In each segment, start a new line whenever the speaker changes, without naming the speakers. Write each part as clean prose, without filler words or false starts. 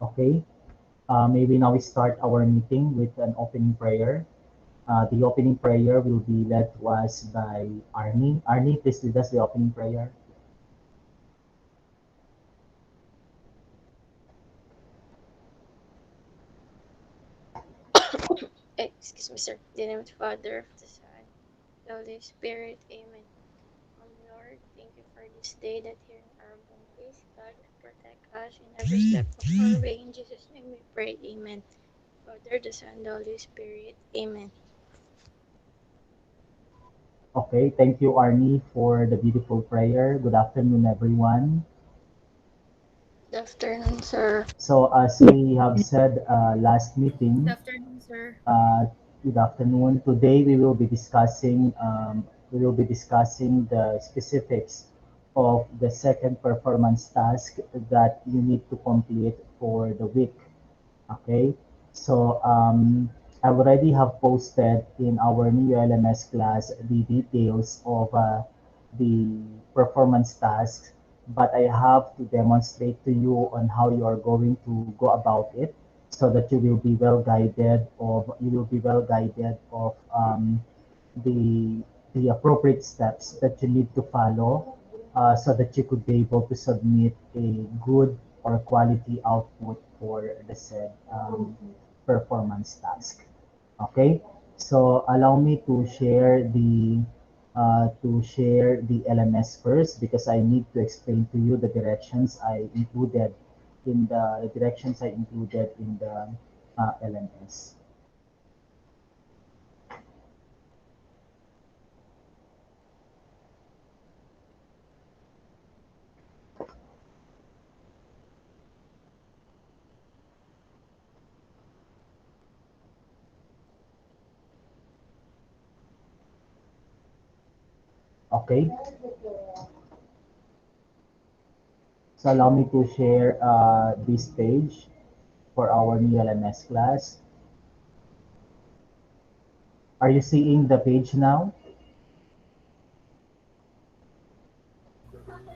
Okay, maybe now we start our meeting with an opening prayer. The opening prayer will be led to us by Arnie. Arnie, please lead us the opening prayer.
Excuse me, sir. In the name of the Father, of the Son, the Holy Spirit. Amen. Lord, thank you for this day that here in our home. Please, God, protect us in every step of our way. In Jesus' name we pray. Amen. Father, the Son, the Holy Spirit. Amen.
Okay, thank you, Arnie, for the beautiful prayer. Good afternoon, everyone.
Good afternoon, sir.
So, as we have said last
Good
meeting,
afternoon, sir.
good afternoon. Today we will be discussing the specifics of the second performance task that you need to complete for the week. Okay, so I already have posted in our new LMS class the details of the performance tasks, but I have to demonstrate to you on how you are going to go about it so that you will be well guided of the appropriate steps that you need to follow so that you could be able to submit a good or quality output for the said performance task. Okay, so allow me to share the LMS first because I need to explain to you the directions I included in the LMS. Okay, so allow me to share this page for our new LMS class. Are you seeing the page now?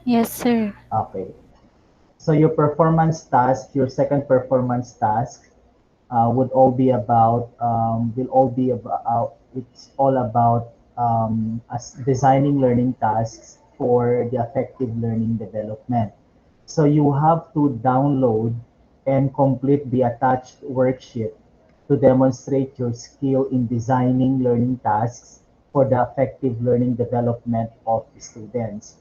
Yes, sir.
Okay. So your second performance task, would all be about, will all be about, it's all about as designing learning tasks for the effective learning development. So you have to download and complete the attached worksheet to demonstrate your skill in designing learning tasks for the effective learning development of students.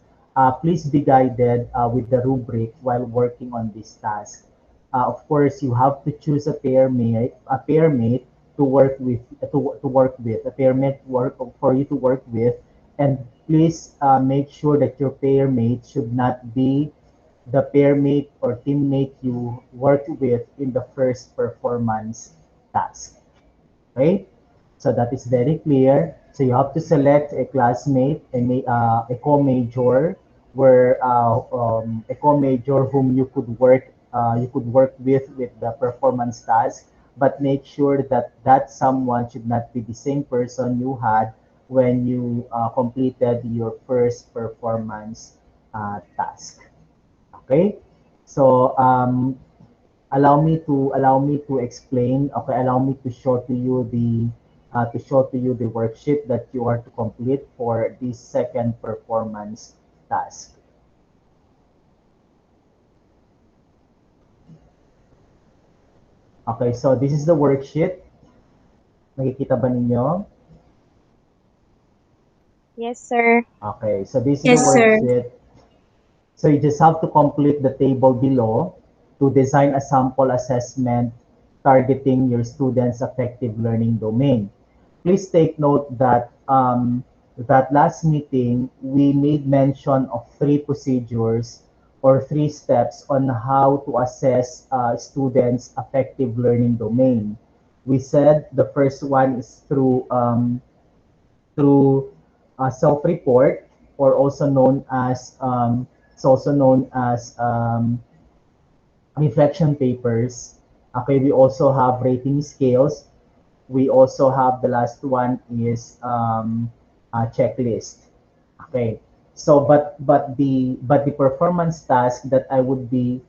Please be guided with the rubric while working on this task. Of course, you have to choose a pair mate to work with, a pair mate work for you to work with, and please make sure that your pair mate should not be the pair mate or teammate you worked with in the first performance task. Okay? So that is very clear. So you have to select a classmate, a co-major, a co-major whom you could work with the performance task, but make sure that that someone should not be the same person you had when you completed your first performance task. Okay? So allow me to explain. Okay, allow me to show to you the worksheet that you are to complete for this second performance task. Okay, so this is the worksheet. Nakikita ba ninyo?
Yes, sir.
Okay, so this is the
Yes, sir.
worksheet. So you just have to complete the table below to design a sample assessment targeting your students' effective learning domain. Please take note that last meeting we made mention of three procedures or three steps on how to assess students' effective learning domain. We said the first one is through self-report, or also known as reflection papers. Okay, we also have rating scales. We also have the last one is a checklist. Okay. So but the performance task that I would be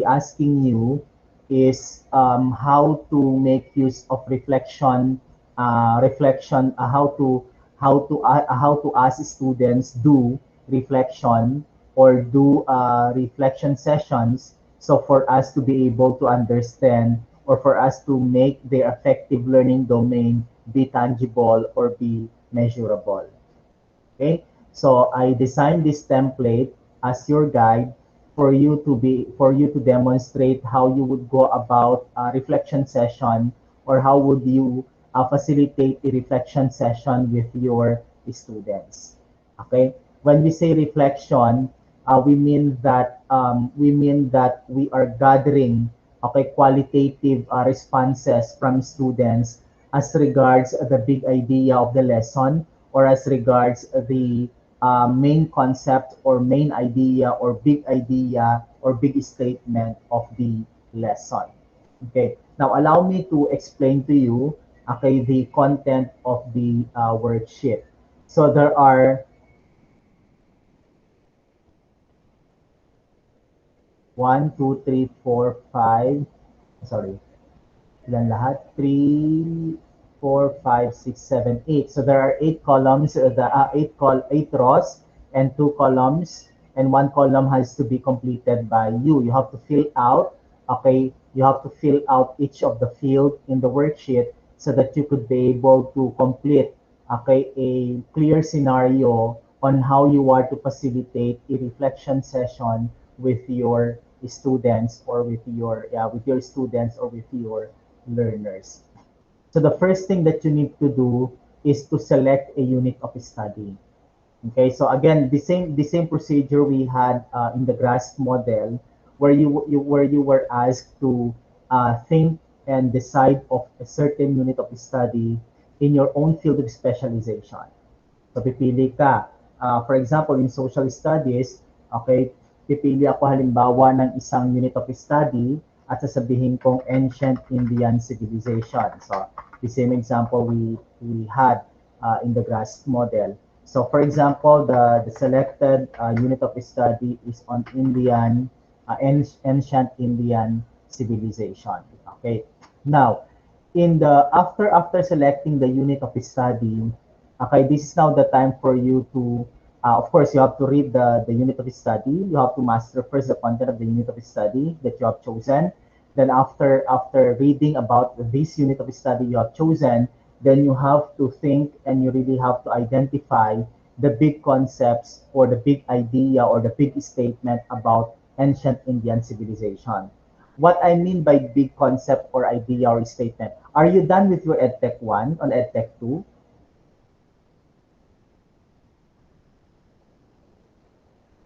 asking you is how to make use of reflection, how to ask students do reflection or do reflection sessions, so for us to be able to understand or for us to make their effective learning domain be tangible or be measurable. Okay, so I designed this template as your guide for you to demonstrate how you would go about a reflection session or how would you facilitate a reflection session with your students. Okay, when we say reflection, we mean that we are gathering qualitative responses from students as regards the big idea of the lesson or as regards the main concept or main idea or big statement of the lesson. Okay, now allow me to explain to you the content of the worksheet. So there are 1, 2, 3, 4, 5. Sorry, ilan lahat? 3, 4, 5, 6, 7, 8. So there are 8 columns, eight rows and 2 columns, and 1 column has to be completed by you. You have to fill out, you have to fill out each of the field in the worksheet so that you could be able to complete, a clear scenario on how you are to facilitate a reflection session with your students or with your students or with your learners. So the first thing that you need to do is to select a unit of study. Okay, so again, the same procedure we had in the GRASP model, where you were asked to think and decide of a certain unit of study in your own field of specialization. So pipili ka. For example, in social studies, okay, pipili ako halimbawa ng isang unit of study at sasabihin kong ancient Indian civilization. So the same example we had in the GRASP model. So for example, the selected unit of study is on ancient Indian civilization. Okay. Now, in the after selecting the unit of study, okay, this is now the time for you to, of course, you have to read the unit of study. You have to master first the content of the unit of study that you have chosen. Then after reading about this unit of study you have chosen, then you have to think and you really have to identify the big concepts or the big idea or the big statement about ancient Indian civilization. What I mean by big concept or idea or statement, are you done with your EdTech 1 on EdTech 2?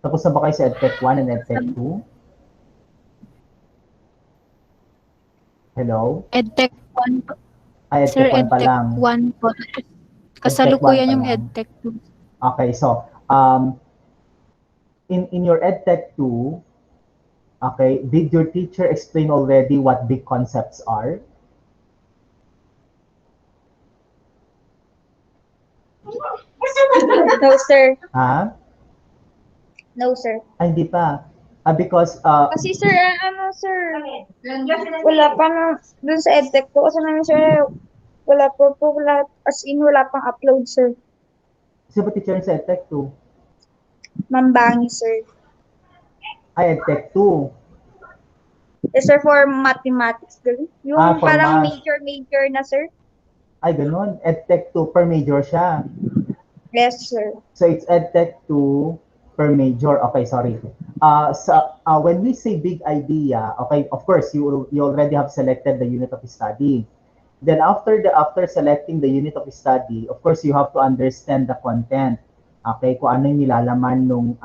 Tapos na ba kayo sa EdTech 1 and EdTech 2? Hello?
EdTech 1 po. Sir,
EdTech 1 pa
EdTech
lang.
1 po.
EdTech 1
Kasalukuyan
pa
yung
lang.
EdTech 2.
Okay, so in your EdTech 2, okay, did your teacher explain already what big concepts are?
No, sir.
Ha?
No, sir.
Ay, hindi pa. Because,
Kasi, sir, sir, wala pa na, dun sa edtech po, kasi namin, sir, wala, as in, wala pang upload, sir.
sino ba teacher sa EdTech 2?
Mambangi, sir.
Ay, EdTech 2.
Yes, sir, for mathematics, sir. Yung
For
parang
math.
major na, sir.
Ay, ganun. EdTech 2 per major siya.
Yes, sir.
So it's EdTech 2 per major. Okay, sorry. When we say big idea, okay, of course, you already have selected the unit of study. Then after selecting the unit of study, of course, you have to understand the content. Okay, kung ano yung nilalaman nung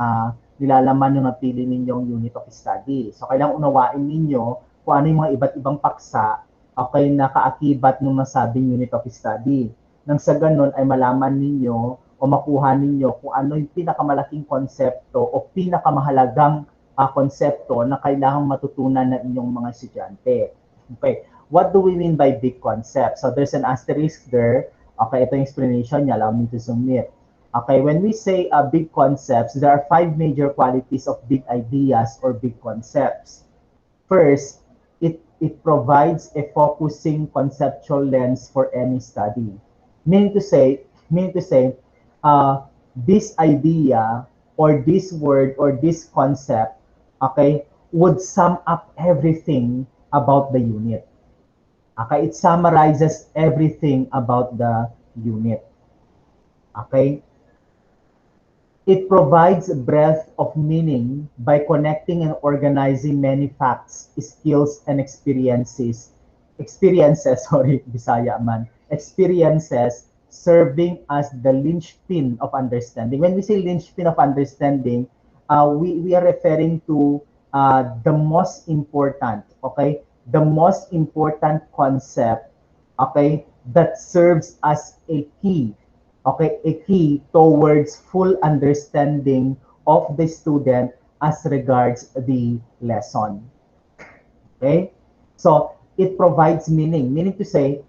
napili ninyong unit of study. So kailangan unawain ninyo kung ano yung mga iba't ibang paksa okay na kaakibat nung nasabing unit of study. Nang sa ganun ay malaman ninyo o makuha ninyo kung ano yung pinakamalaking konsepto o pinakamahalagang konsepto na kailangang matutunan ng inyong mga estudyante. Okay, what do we mean by big concept? So there's an asterisk there. Okay, ito yung explanation niya. Allow me to zoom in. Okay, when we say big concepts, there are 5 major qualities of big ideas or big concepts. First, it provides a focusing conceptual lens for any study. Meaning to say, meaning to say, uh, this idea or this word or this concept, okay, would sum up everything about the unit. Okay, it summarizes everything about the unit. Okay, it provides a breadth of meaning by connecting and organizing many facts, skills, and experiences, sorry, Bisaya man, experiences serving as the linchpin of understanding. When we say linchpin of understanding, we are referring to the most important, okay? The most important concept, okay, that serves as a key, okay, a key towards full understanding of the student as regards the lesson. Okay, so it provides meaning, meaning to say,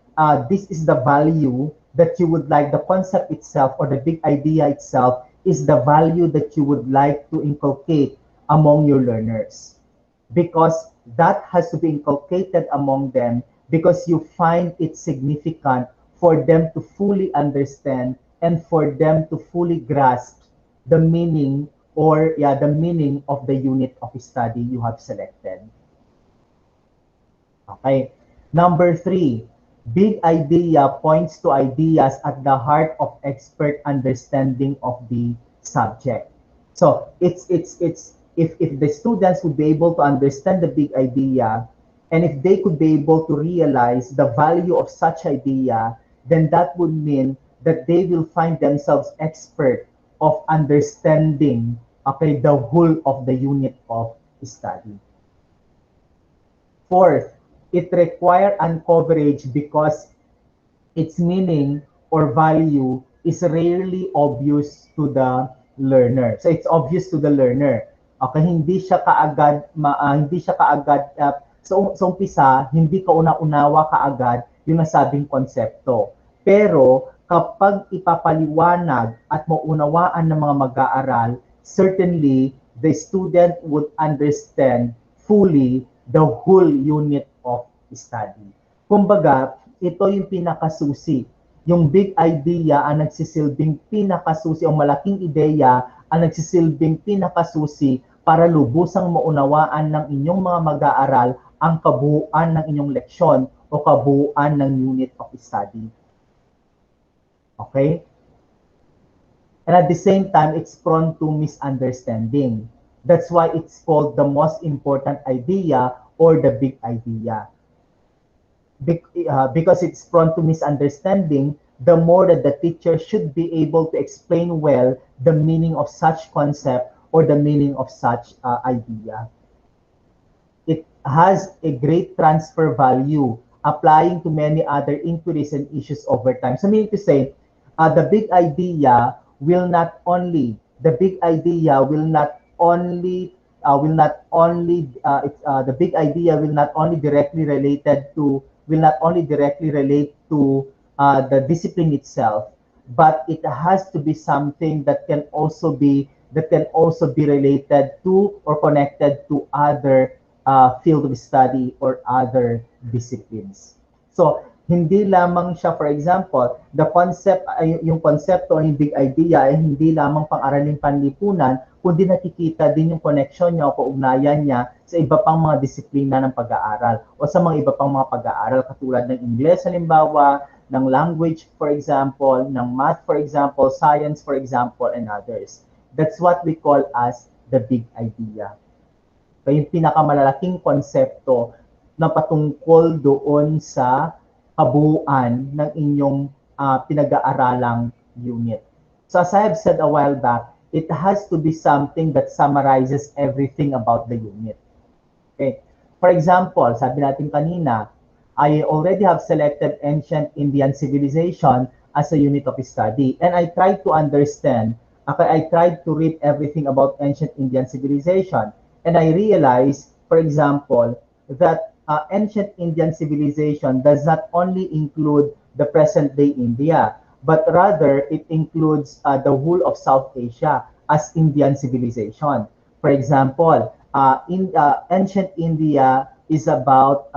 this is the value that you would like, the concept itself or the big idea itself is the value that you would like to inculcate among your learners, because that has to be inculcated among them because you find it significant for them to fully understand and for them to fully grasp the meaning, or yeah, the meaning of the unit of study you have selected. Okay. Number three, big idea points to ideas at the heart of expert understanding of the subject. So it's if the students would be able to understand the big idea, and if they could be able to realize the value of such idea, then that would mean that they will find themselves expert of understanding, okay, the whole of the unit of study. Fourth, it requires uncoverage because its meaning or value is rarely obvious to the learner. So it's obvious to the learner. Okay, hindi siya kaagad sa umpisa, hindi ka una-unawa kaagad yung nasabing konsepto. Pero kapag ipapaliwanag at maunawaan ng mga mag-aaral, certainly the student would understand fully the whole unit of study. Kumbaga, ito yung pinakasusi. Yung big idea ang nagsisilbing pinakasusi, o malaking ideya ang nagsisilbing pinakasusi para lubusang maunawaan ng inyong mga mag-aaral ang kabuuan ng inyong leksyon o kabuuan ng unit of study. Okay? And at the same time, it's prone to misunderstanding. That's why it's called the most important idea or the big idea. Because it's prone to misunderstanding, the more that the teacher should be able to explain well the meaning of such concept or the meaning of such idea. It has a great transfer value, applying to many other inquiries and issues over time. So meaning to say, the big idea will not only, the big idea will not only the big idea will not only directly related to will not only directly relate to the discipline itself, but it has to be something that can also be related to or connected to other field of study or other disciplines. So, hindi lamang siya, for example, the concept, yung konsepto o yung big idea ay hindi lamang pang-araling panlipunan, kundi nakikita din yung connection niya o kaugnayan niya sa iba pang mga disiplina ng pag-aaral o sa mga iba pang mga pag-aaral katulad ng Ingles halimbawa, ng language for example, ng math for example, science for example, and others. That's what we call as the big idea. So, yung pinakamalalaking konsepto na patungkol doon sa kabuuan ng inyong pinag-aaralang unit. So as I have said a while back, it has to be something that summarizes everything about the unit. Okay. For example, sabi natin kanina, I already have selected ancient Indian civilization as a unit of study, and I tried to understand. Okay, I tried to read everything about ancient Indian civilization, and I realized, for example, that ancient Indian civilization does not only include the present-day India, but rather it includes the whole of South Asia as Indian civilization. For example, in ancient India is about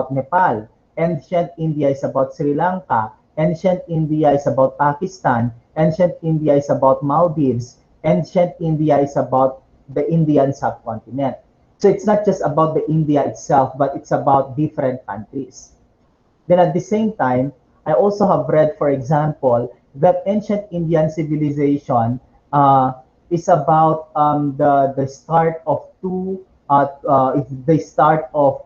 Nepal. Ancient India is about Sri Lanka. Ancient India is about Pakistan. Ancient India is about Maldives. Ancient India is about the Indian subcontinent. So it's not just about the India itself, but it's about different countries. Then at the same time, I also have read, for example, that ancient Indian civilization is about the start of the start of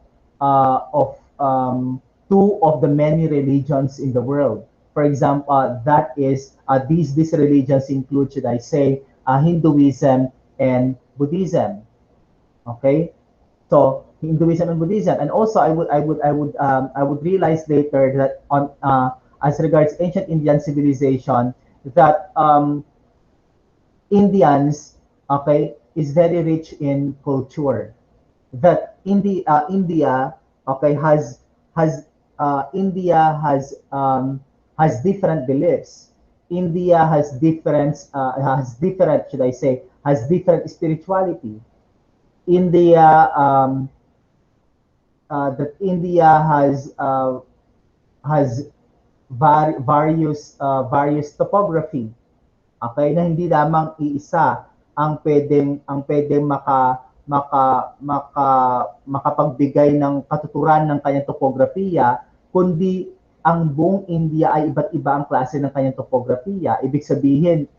two of the many religions in the world. For example, that is these religions include, should I say, Hinduism and Buddhism. Okay, so Hinduism and Buddhism, and also I would realize later that on as regards ancient Indian civilization that Indians, okay, is very rich in culture. That India, okay, has different beliefs. India has different, should I say, has different spirituality. India that India has various topography. Okay, na hindi lamang iisa ang pwedeng makapagbigay ng katuturan ng kanyang topografiya, kundi ang buong India ay iba't iba ang klase ng kanyang topografiya. Ibig sabihin,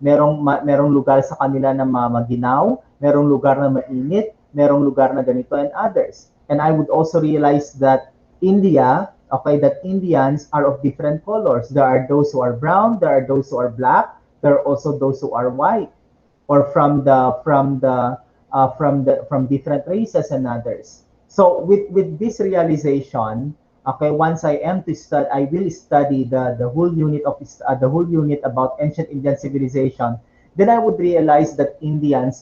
merong lugar sa kanila na maginaw, merong lugar na mainit, merong lugar na ganito and others. And I would also realize that India, okay, that Indians are of different colors. There are those who are brown, there are those who are black, there are also those who are white, or from different races and others. So with this realization, okay, once I am to study, I will study the whole unit of the whole unit about ancient Indian civilization. Then I would realize that India,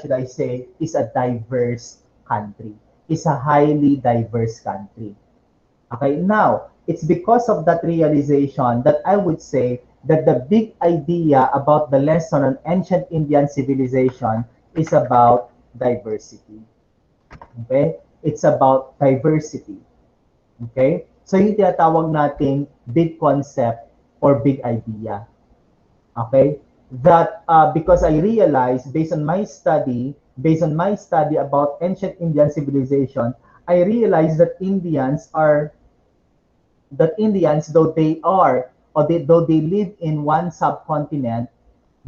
should I say, is a diverse country, is a highly diverse country. Okay, now it's because of that realization that I would say that the big idea about the lesson on ancient Indian civilization is about diversity. Okay? It's about diversity. Okay? So yung tinatawag nating big concept or big idea. Okay? That because I realized based on my study about ancient Indian civilization, I realized that Indians, though they are, though they live in one subcontinent,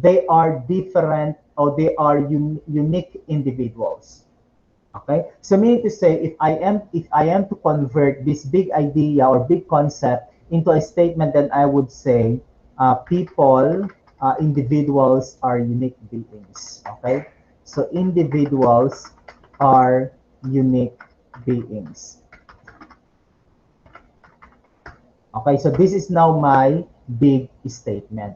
they are different or they are unique individuals. Okay, so meaning to say, if I am to convert this big idea or big concept into a statement, then I would say, individuals are unique beings. Okay, so individuals are unique beings. Okay, so this is now my big statement.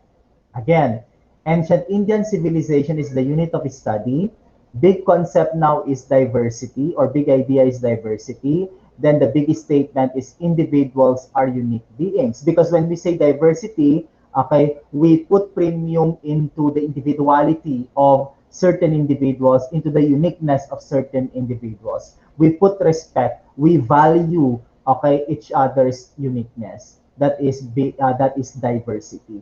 Again, ancient Indian civilization is the unit of study. Big concept now is diversity, or big idea is diversity. Then the big statement is individuals are unique beings. Because when we say diversity, okay, we put premium into the individuality of certain individuals, into the uniqueness of certain individuals. We put respect, we value, okay, each other's uniqueness. That is diversity.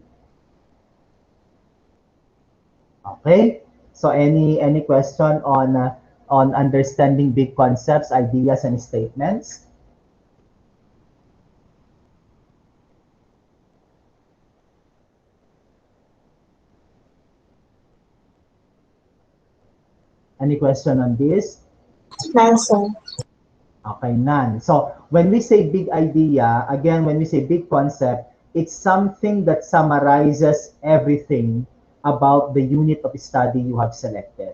Okay, so any question on understanding big concepts, ideas, and statements? Any question on this?
None, sir.
Okay, none. So when we say big idea, again, when we say big concept, it's something that summarizes everything about the unit of study you have selected.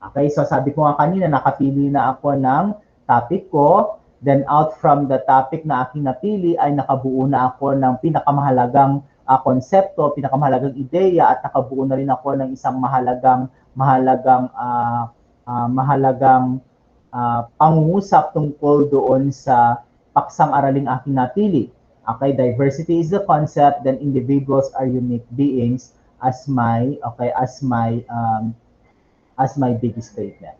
Okay, so sabi ko nga kanina, nakapili na ako ng topic ko. Then out from the topic na aking napili ay nakabuo na ako ng pinakamahalagang konsepto, pinakamahalagang ideya, at nakabuo na rin ako ng isang mahalagang pangungusap tungkol doon sa paksang araling aking napili. Okay, diversity is the concept, then individuals are unique beings as my as my big statement.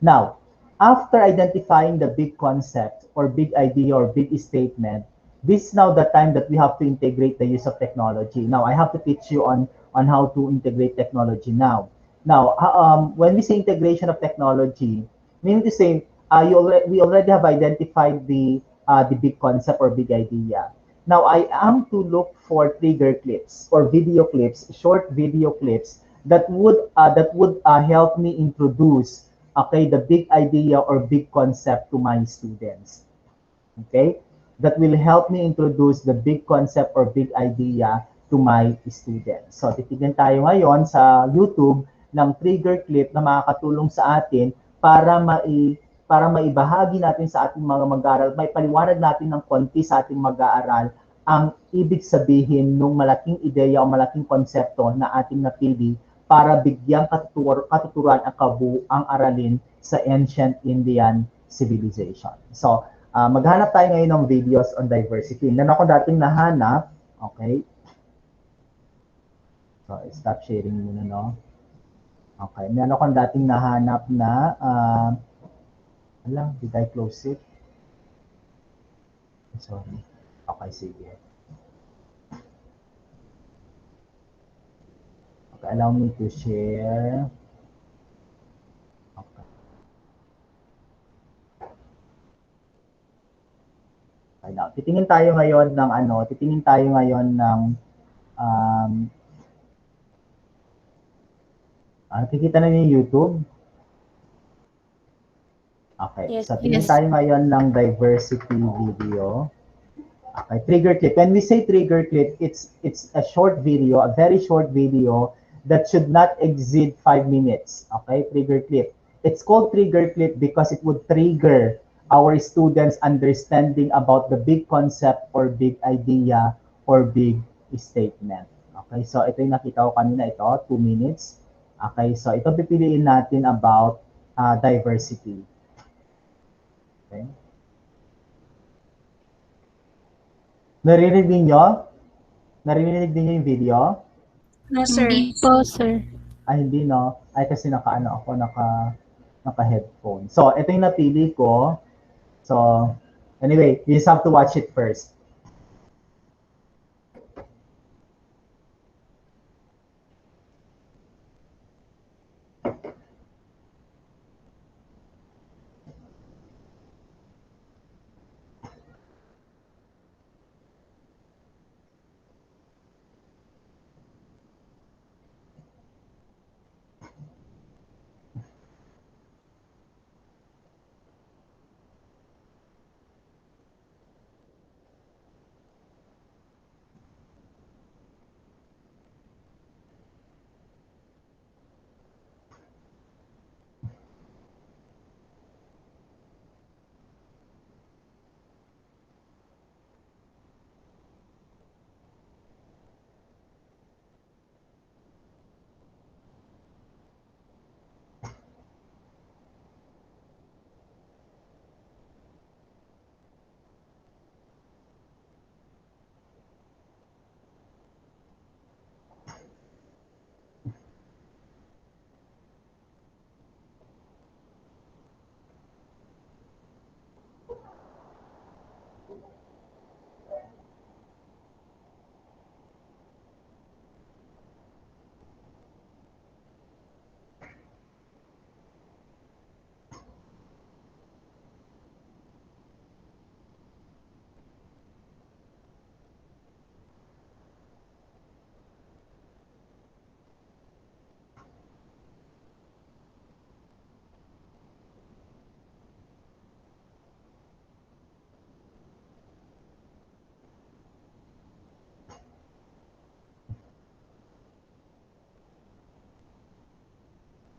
Now, after identifying the big concept or big idea or big statement, this is now the time that we have to integrate the use of technology. Now, I have to teach you on how to integrate technology now. Now, when we say integration of technology, meaning to say, we already have identified the big concept or big idea. Now, I am to look for trigger clips or video clips, short video clips that would help me introduce, okay, the big idea or big concept to my students. Okay? That will help me introduce the big concept or big idea to my students. So, titignan tayo ngayon sa YouTube ng trigger clip na makakatulong sa atin para maibahagi natin sa ating mga mag-aaral, may paliwanag natin ng konti sa ating mag-aaral ang ibig sabihin ng malaking ideya o malaking konsepto na ating napili para bigyang katuturan ang kabuang aralin sa ancient Indian civilization. So, maghanap tayo ngayon ng videos on diversity. Meron ako dating nahanap. Okay. So, stop sharing muna, no? Okay. Meron akong dating nahanap na, did I close it? Sorry. Okay, sige. Okay, allow me to share. Okay. Okay, now, titingin tayo ngayon ng nakikita na niyo yung YouTube? Okay,
Yes.
so tingin tayo ngayon ng diversity video. Okay, trigger clip. When we say trigger clip, it's a short video, a very short video that should not exceed 5 minutes. Okay, trigger clip. It's called trigger clip because it would trigger our students' understanding about the big concept or big idea or big statement. Okay, so ito yung nakita ko kanina, ito, 2 minutes. Okay, so ito pipiliin natin about diversity. Okay. Naririnig niyo? Naririnig niyo yung video?
No, sir.
Hindi po, sir.
Ay, hindi, no? Ay, kasi naka-headphone. So, ito yung napili ko. So, anyway, you just have to watch it first.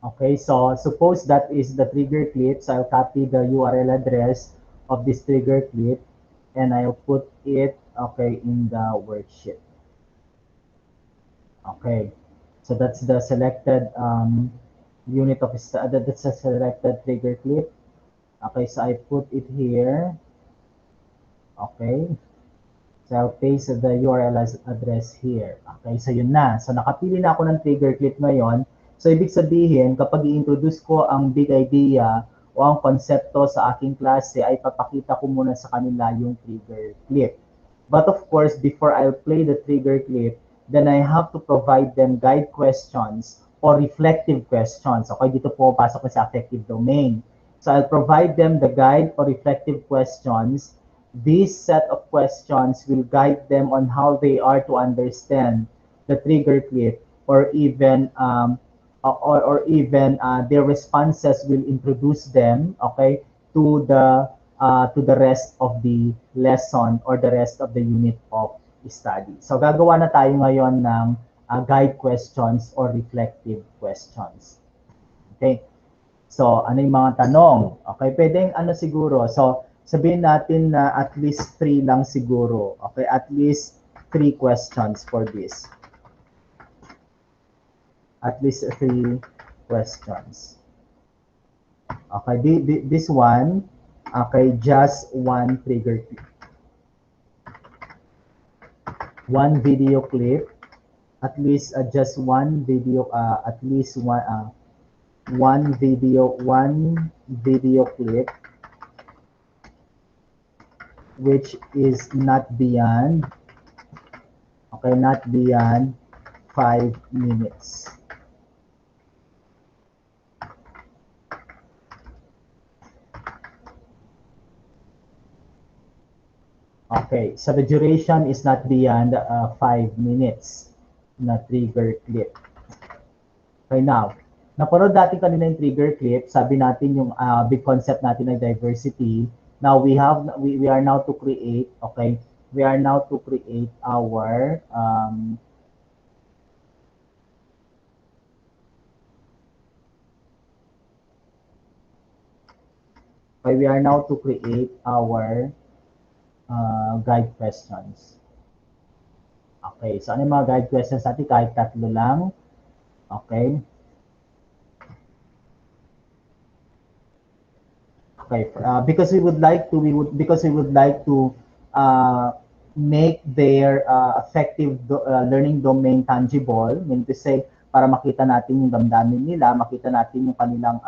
Okay, so suppose that is the trigger clip. So I'll copy the URL address of this trigger clip and I'll put it, okay, in the worksheet. Okay, so that's the selected unit of, that's a selected trigger clip. Okay, so I put it here. Okay, so I'll paste the URL address here. Okay, so yun na. So nakapili na ako ng trigger clip ngayon. So, ibig sabihin, kapag i-introduce ko ang big idea o ang konsepto sa aking klase, ay papakita ko muna sa kanila yung trigger clip. But of course, before I'll play the trigger clip, then I have to provide them guide questions or reflective questions. Okay, dito po pasok ko sa affective domain. So I'll provide them the guide or reflective questions. This set of questions will guide them on how they are to understand the trigger clip, or even their responses will introduce them, okay, to the rest of the lesson or the rest of the unit of study. So gagawa na tayo ngayon ng guide questions or reflective questions. Okay? So, ano yung mga tanong? Okay, pwedeng ano siguro. So, sabihin natin na at least 3 lang siguro. Okay, at least 3 questions for this. At least 3 questions. Okay, this one, okay, just one trigger clip. One video clip, at least just one video, at least one video clip which is not beyond, okay, not beyond 5 minutes. Okay, so the duration is not beyond 5 minutes na trigger clip. Okay, now, napanood natin kanina yung trigger clip. Sabi natin yung big concept natin ng diversity. Now, we are now to create, okay, we are now to create our okay, we are now to create our guide questions. Okay, so ano yung mga guide questions natin? Kahit 3 lang. Okay. Okay, because we would like to make their affective learning domain tangible, meaning to say, para makita natin yung damdamin nila, makita natin yung kanilang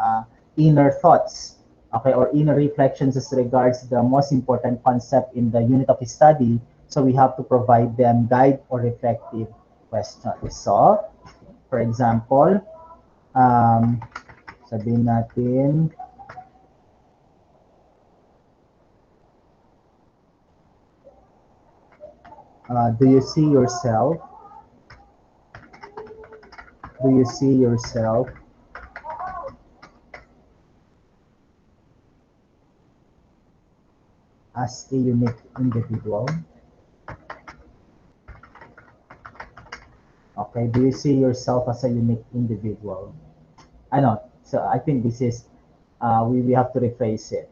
inner thoughts, okay, or inner reflections as regards the most important concept in the unit of study. So we have to provide them guide or reflective questions. So, for example, sabihin natin, do you see yourself as a unique individual? Okay, do you see yourself as a unique individual? Ano, so I think this is, we have to rephrase it.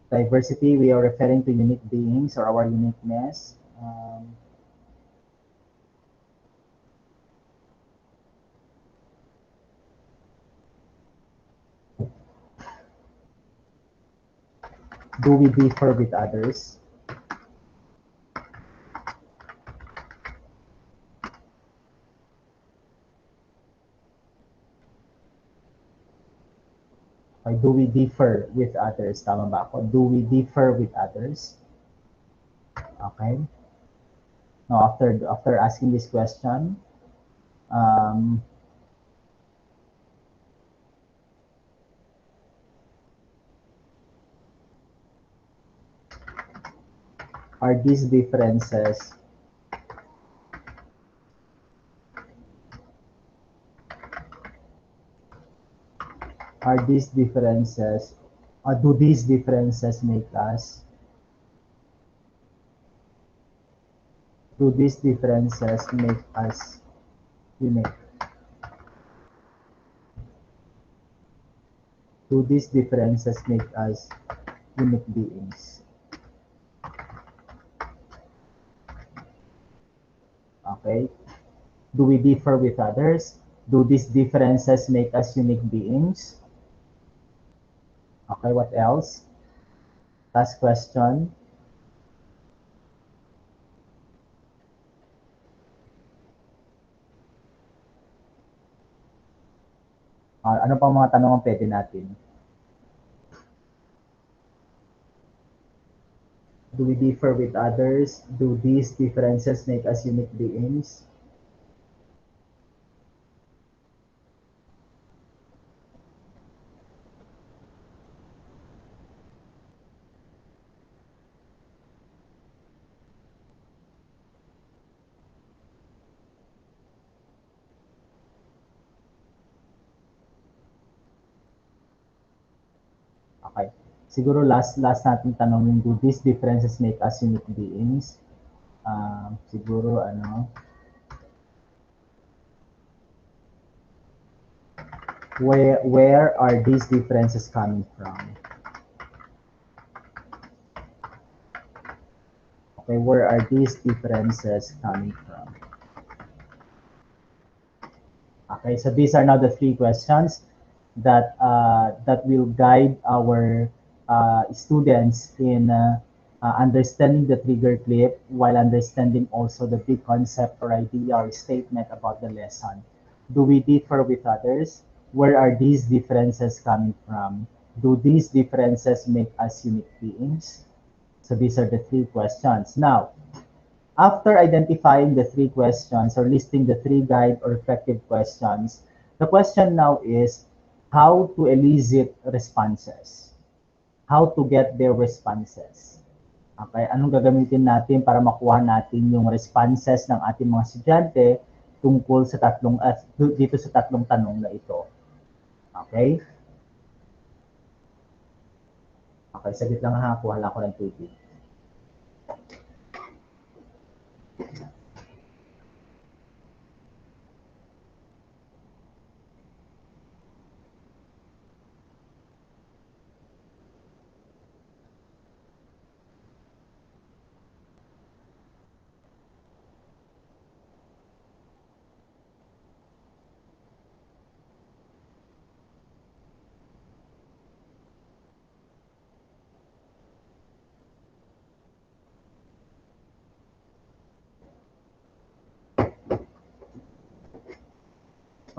Diversity, we are referring to unique beings or our uniqueness. Do we differ with others? Okay, do we differ with others? Tama ba ako? Do we differ with others? Okay. Now, after asking this question, are these differences do these differences make us unique? Do these differences make us unique beings? Okay. Do we differ with others? Do these differences make us unique beings? Okay, what else? Last question. Ano pa mga tanong ang pwede natin? Do we differ with others? Do these differences make us unique beings? Okay. Siguro last natin tanongin, do these differences make us unique beings? Siguro where are these differences coming from? Okay, where are these differences coming from? Okay, so these are now the three questions that will guide our students in understanding the trigger clip while understanding also the big concept or idea or statement about the lesson. Do we differ with others? Where are these differences coming from? Do these differences make us unique beings? So these are the three questions. Now, after identifying the three questions or listing the three guide or effective questions, the question now is how to elicit responses. How to get their responses. Okay, anong gagamitin natin para makuha natin yung responses ng ating mga estudyante tungkol sa dito sa tatlong tanong na ito. Okay? Okay, saglit lang ha, kuha lang ako ng tubig.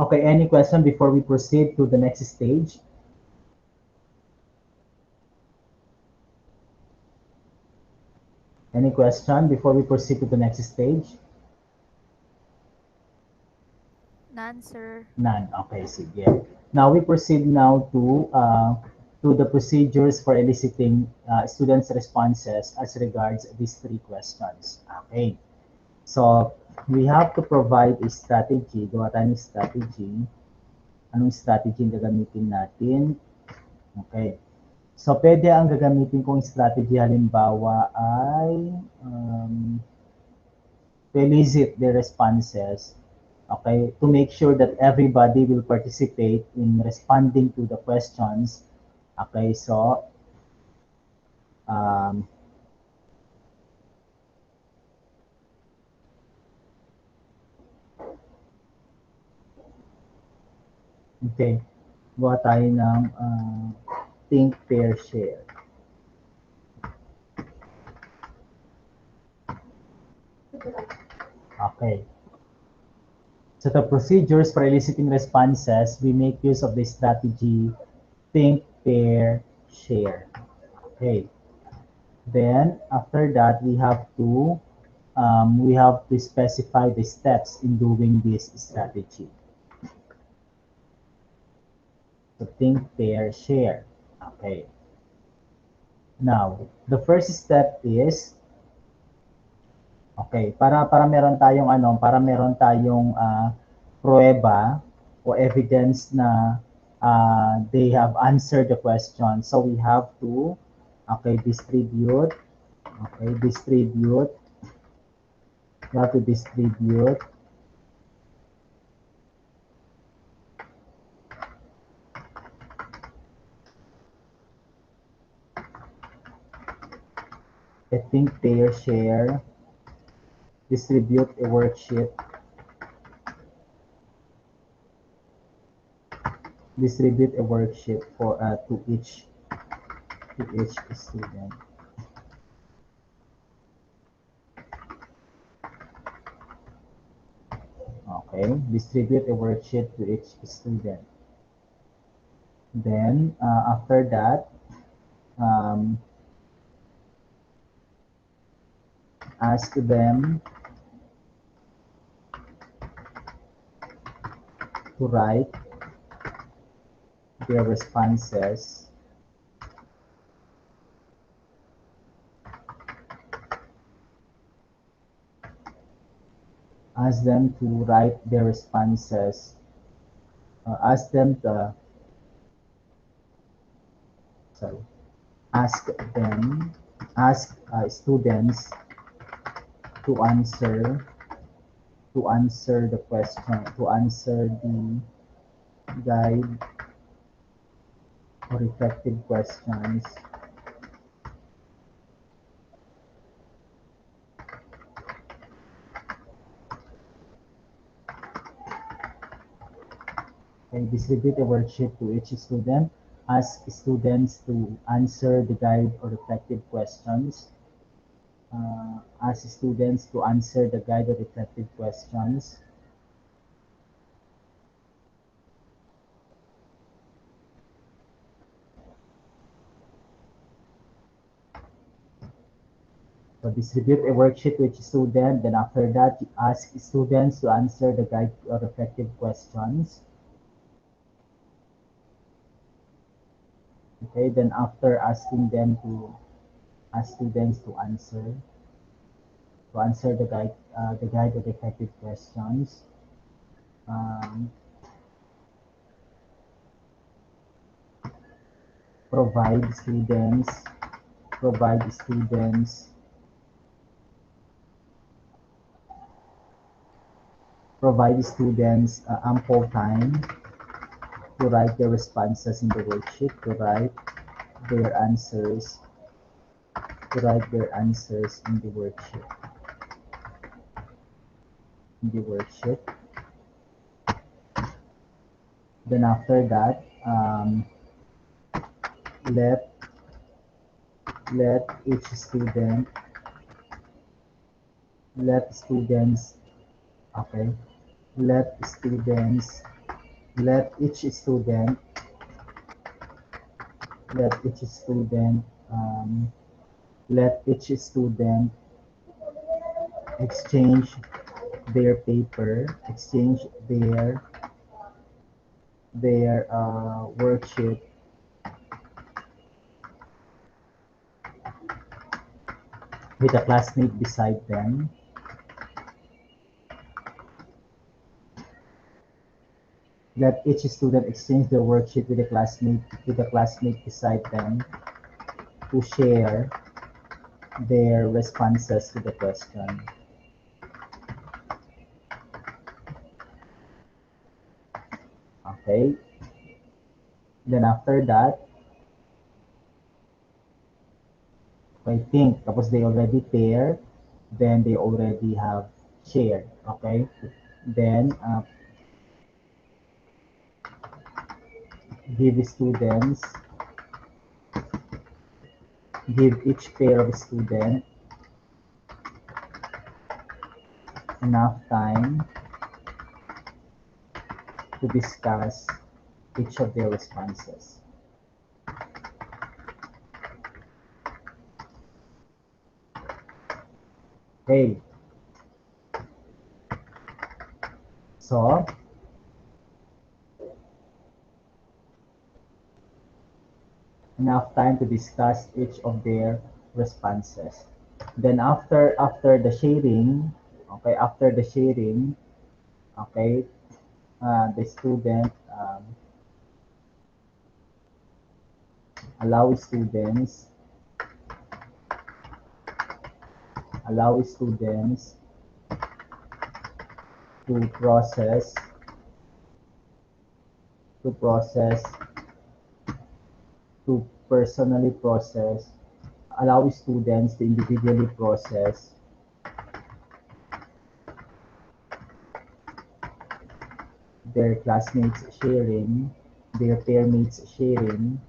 Okay, any question before we proceed to the next stage? Any question before we proceed to the next stage?
None, sir.
None. Okay, sige. Now we proceed now to the procedures for eliciting students' responses as regards these three questions. Okay. So we have to provide a strategy. Gawa tayo ng strategy. Anong strategy ang gagamitin natin? Okay. So pwede ang gagamitin kong strategy halimbawa ay to elicit the responses, okay, to make sure that everybody will participate in responding to the questions. Okay, so um, okay, gawa tayo ng think, pair, share. Okay. So the procedures for eliciting responses, we make use of the strategy think, pair, share. Okay. Then after that, we have to specify the steps in doing this strategy. So think, pair, share. Okay. Now, the first step is okay, para meron tayong pruweba o evidence na they have answered the question. So we have to distribute. Okay, distribute. We have to distribute I think pair, share, distribute a worksheet, for to each to each student. Okay, distribute a worksheet to each student. Then after that, ask them to write their responses. Ask them to write their responses. Ask them to, sorry, ask them, ask students to answer the question, to answer the guide or reflective questions. And distribute a worksheet to each student. Ask students to answer the guide or reflective questions. Ask students to answer the guide or reflective questions. So distribute a worksheet to each student. Then after that, you ask students to answer the guide or reflective questions. Okay, then after asking them to ask students to answer the guide or reflective questions. Um, provide students provide students ample time to write their responses in the worksheet, their answers to write their answers in the worksheet. Then after that, let let each student let students okay let students let each student let each student um, let each student exchange their paper, exchange their worksheet with a classmate beside them. Let each student exchange their worksheet with a classmate beside them to share their responses to the question. Okay. Then after that, I think tapos they already pair, then they already have shared. Okay. Then give students give each pair of student enough time to discuss each of their responses. Okay, so enough time to discuss each of their responses. Then after the sharing, okay, okay, the student allow students allow students to process to personally process allow students to individually process their classmates sharing, their peer mates sharing,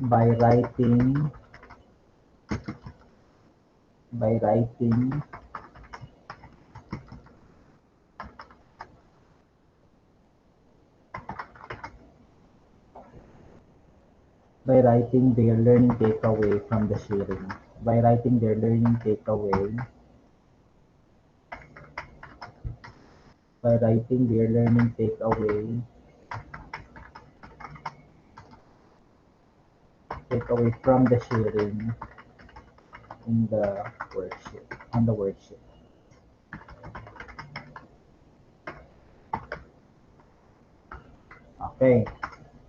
by writing by writing by writing their learning takeaway from the sharing. By writing their learning takeaway by writing their learning takeaway from the sharing in the worksheet on the worksheet. Okay.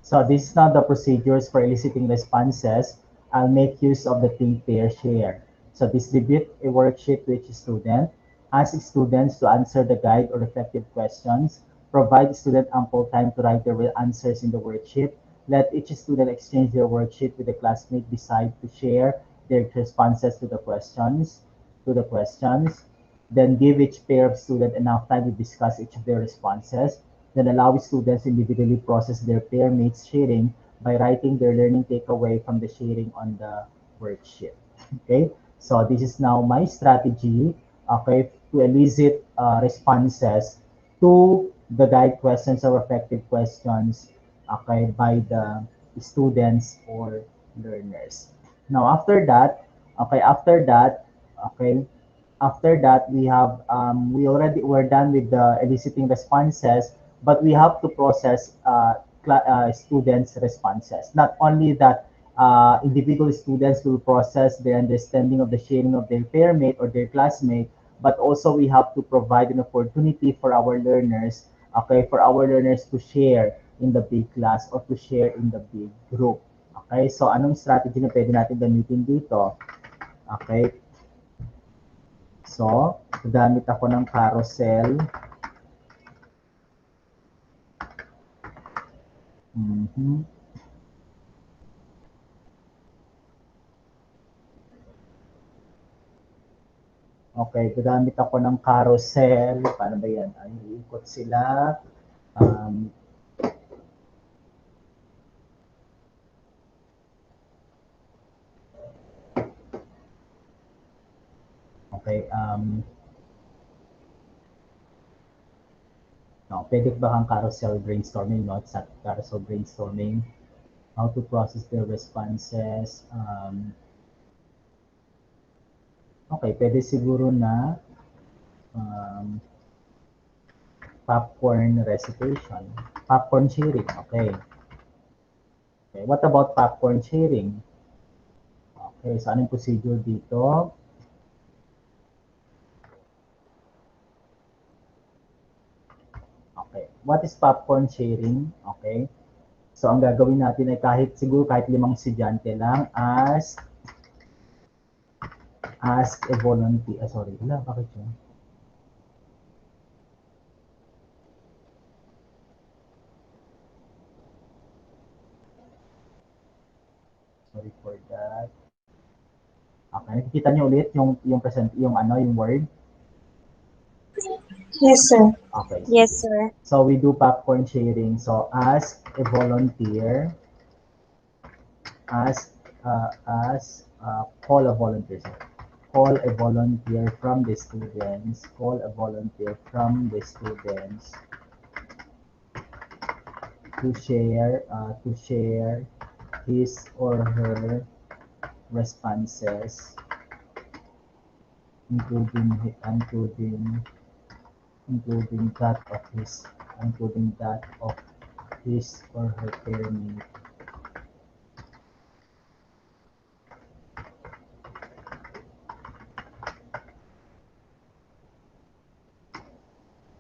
So this is now the procedures for eliciting responses. I'll make use of the think, pair, share. So distribute a worksheet to each student. Ask students to answer the guide or reflective questions. Provide student ample time to write their answers in the worksheet. Let each student exchange their worksheet with a classmate. Decide to share their responses to the questions. Then give each pair of students enough time to discuss each of their responses. Then allow students individually process their pair mates sharing by writing their learning takeaway from the sharing on the worksheet. Okay, so this is now my strategy, okay, to elicit responses to the guide questions or reflective questions, okay, by the students or learners. Now after that, okay, after that we're done with the eliciting responses, but we have to process students responses. Not only that, individual students will process their understanding of the sharing of their pair mate or their classmate, but also we have to provide an opportunity for our learners, okay, for our learners to share in the big class or to share in the big group. Okay, so anong strategy na pwede natin gamitin dito? Okay, so, gagamit ako ng carousel. Mhm. Okay, gagamit ako ng carousel. Paano ba yan? Ay, iikot sila. Um, okay, no, pwede ba kang carousel brainstorming, no? It's not carousel brainstorming. How to process their responses. Okay, pwede siguro na um, popcorn recitation. Popcorn sharing, okay. Okay, what about popcorn sharing? Okay, so anong procedure dito? Okay, what is popcorn sharing? Okay, so ang gagawin natin ay kahit 5 estudyante lang, ask a volunteer. Sorry, wala, bakit yun? Sorry for that. Okay, nakikita niyo ulit yung word.
Yes, sir.
Okay,
Yes,
sige.
sir.
So we do popcorn sharing. So ask a volunteer, ask call a volunteer. Sorry. Call a volunteer from the students. Call a volunteer from the students to share his or her responses, including including that of his including that of his or her parent.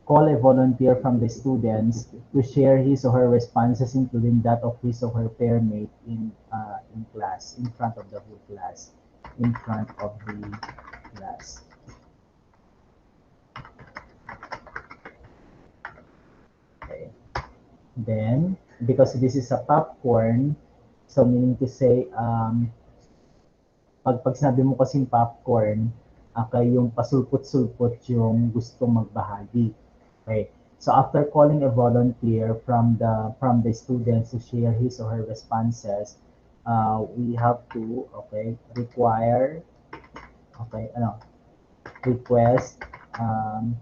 Call a volunteer from the students to share his or her responses, including that of his or her pair mate in class, in front of the whole class, in front of the class. Okay. Then, because this is a popcorn, so meaning to say, pag sinabi mo kasing popcorn, okay, yung pasulpot-sulpot yung gusto magbahagi. Okay. So after calling a volunteer from the students to share his or her responses, we have to, okay, require, okay, request um,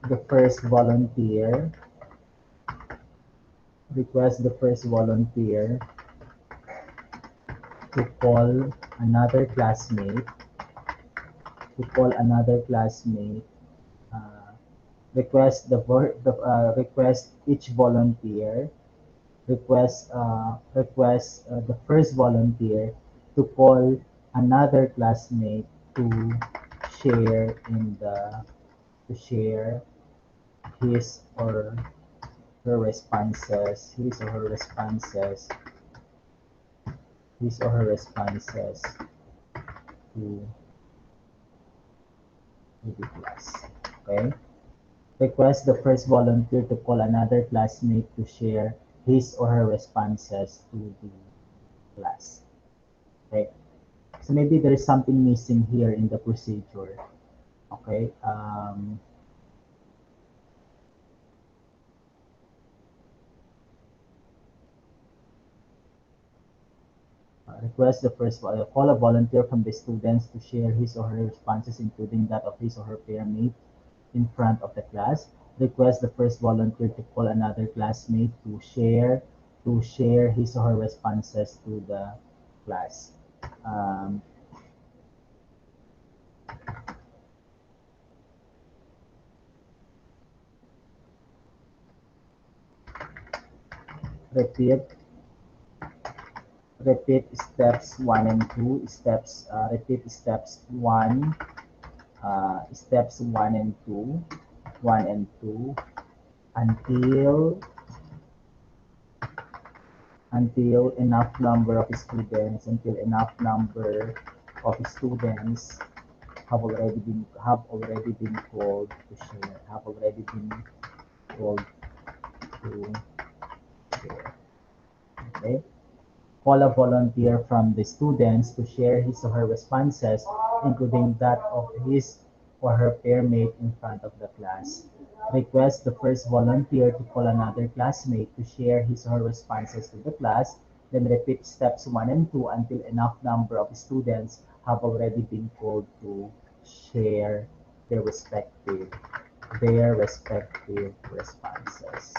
the first volunteer, request the first volunteer to call another classmate, to call another classmate, uh, request each volunteer, request the first volunteer to call another classmate to share in the to share his or her responses, his or her responses to, to the class. Okay? Request the first volunteer to call another classmate to share his or her responses to the class. Okay? So maybe there is something missing here in the procedure. Okay? Request the first call a volunteer from the students to share his or her responses, including that of his or her peer mate, in front of the class. Request the first volunteer to call another classmate to share his or her responses to the class. Um, repeat repeat steps one and two. Repeat steps one and two until enough number of students have already been called to share, have already been called to share. Okay? Call a volunteer from the students to share his or her responses, including that of his or her peer mate in front of the class. Request the first volunteer to call another classmate to share his or her responses to the class. Then repeat steps one and two until enough number of students have already been called to share their respective responses.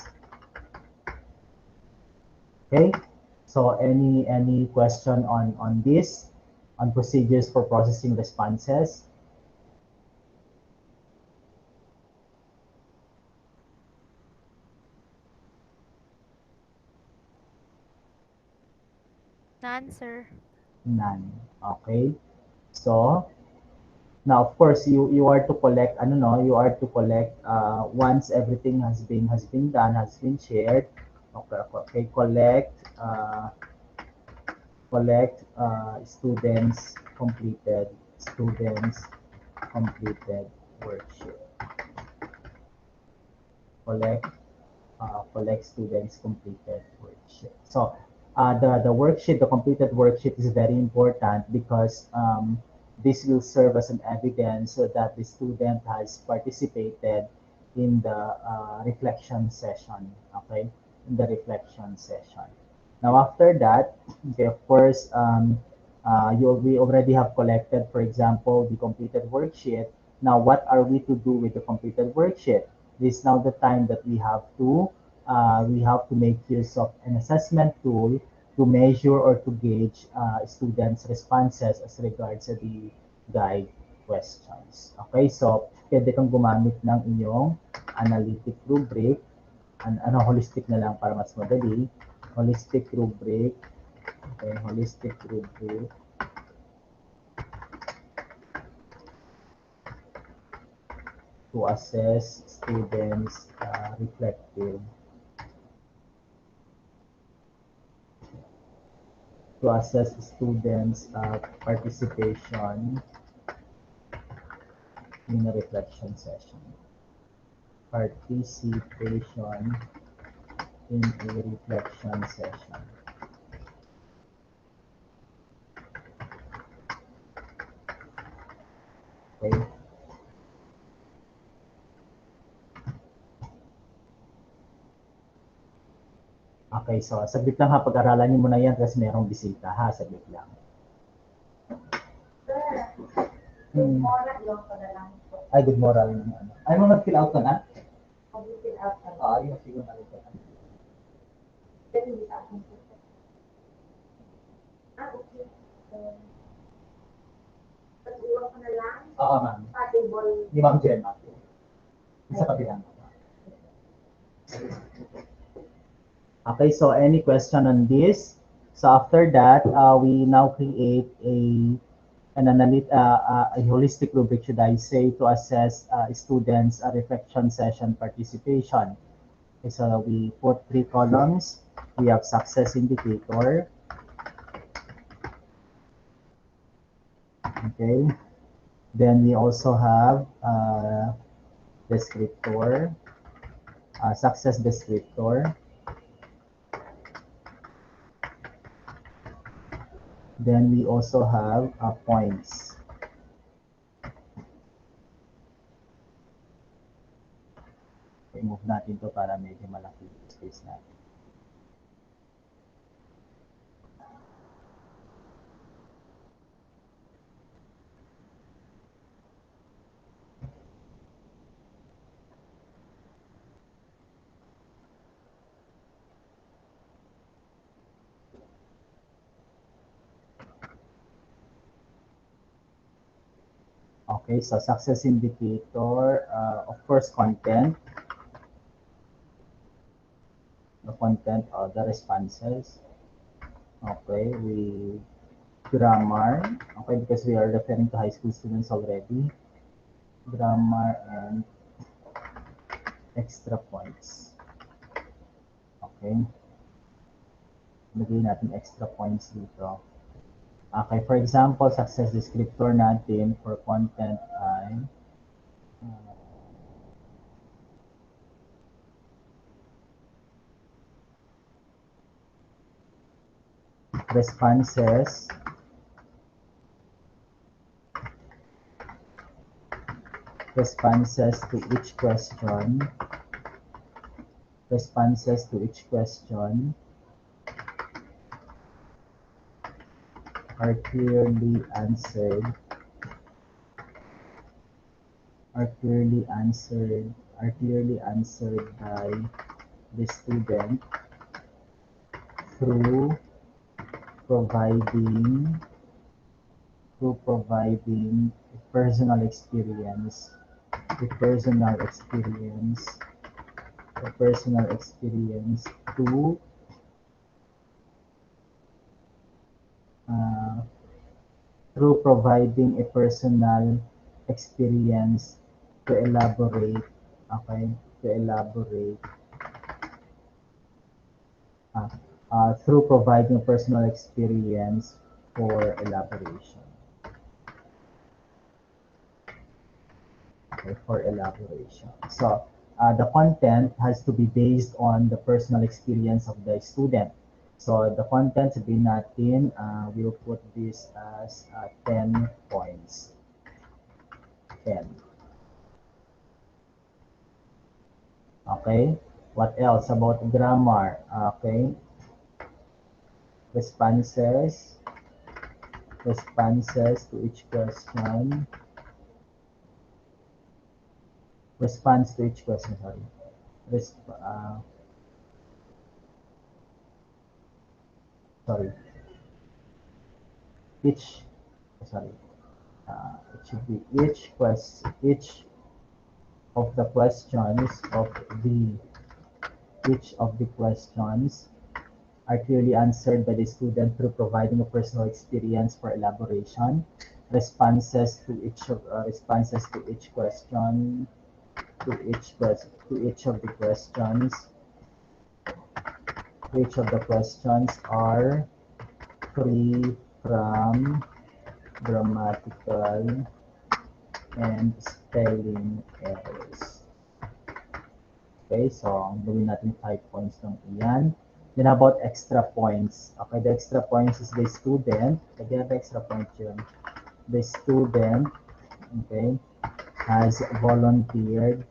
Okay, so any question on this, on procedures for processing responses?
None, sir.
None. Okay. So now of course you are to collect ano no, you are to collect once everything has been done, has been shared. Okay, okay, collect students completed worksheet. Collect collect students' completed worksheet. So the worksheet, the completed worksheet is very important because this will serve as an evidence so that the student has participated in the reflection session, okay, in the reflection session. Now after that, okay, of course, we already have collected, for example, the completed worksheet. Now what are we to do with the completed worksheet? This is now the time that we have to make use of an assessment tool to measure or to gauge students' responses as regards to the guide questions. Okay, so pwede kang gumamit ng inyong analytic rubric, holistic na lang para mas madali. Holistic rubric, okay, holistic rubric to assess students' reflective to assess students' participation in a reflection session. Participation in a reflection session. Okay. Okay, so saglit lang ha, pag-aralan niyo muna yan kasi merong bisita ha, saglit lang. Ay, good moral. Ay, mo nag-fill out ka na? Mag-fill out ka na. Yung siguro na rin ka na. Oo, ma'am. Ni Ma'am Gemma. Isa pa bilang. Okay, so any question on this? So after that, we now create a holistic rubric, should I say, to assess students' reflection session participation. Okay, so we put 3 columns. We have success indicator. Okay. Then we also have descriptor, success descriptor. Then we also have points. I-move natin to para medyo malaki yung space natin. Okay, so success indicator, of course, content. The content of the responses. Okay, grammar. Okay, because we are referring to high school students already. Grammar and extra points. Okay. Lagay natin extra points dito. Okay, for example, success descriptor natin for content ay responses to each question, are clearly answered by the student through providing a personal experience to through providing a personal experience to elaborate, okay, through providing personal experience for elaboration. Okay, for elaboration. So the content has to be based on the personal experience of the student. So the content, sabihin natin, we'll put this as 10 points. 10. Okay. What else about grammar? Okay. Responses to each question. Response to each question, sorry. Sorry. It should be each of the questions are clearly answered by the student through providing a personal experience for elaboration. Responses to each question are free from grammatical and spelling errors. Okay, so gawin natin 5 points lang iyan. Then about extra points. Okay, the extra points is the student. Lagyan natin extra points yun. The student, okay, has volunteered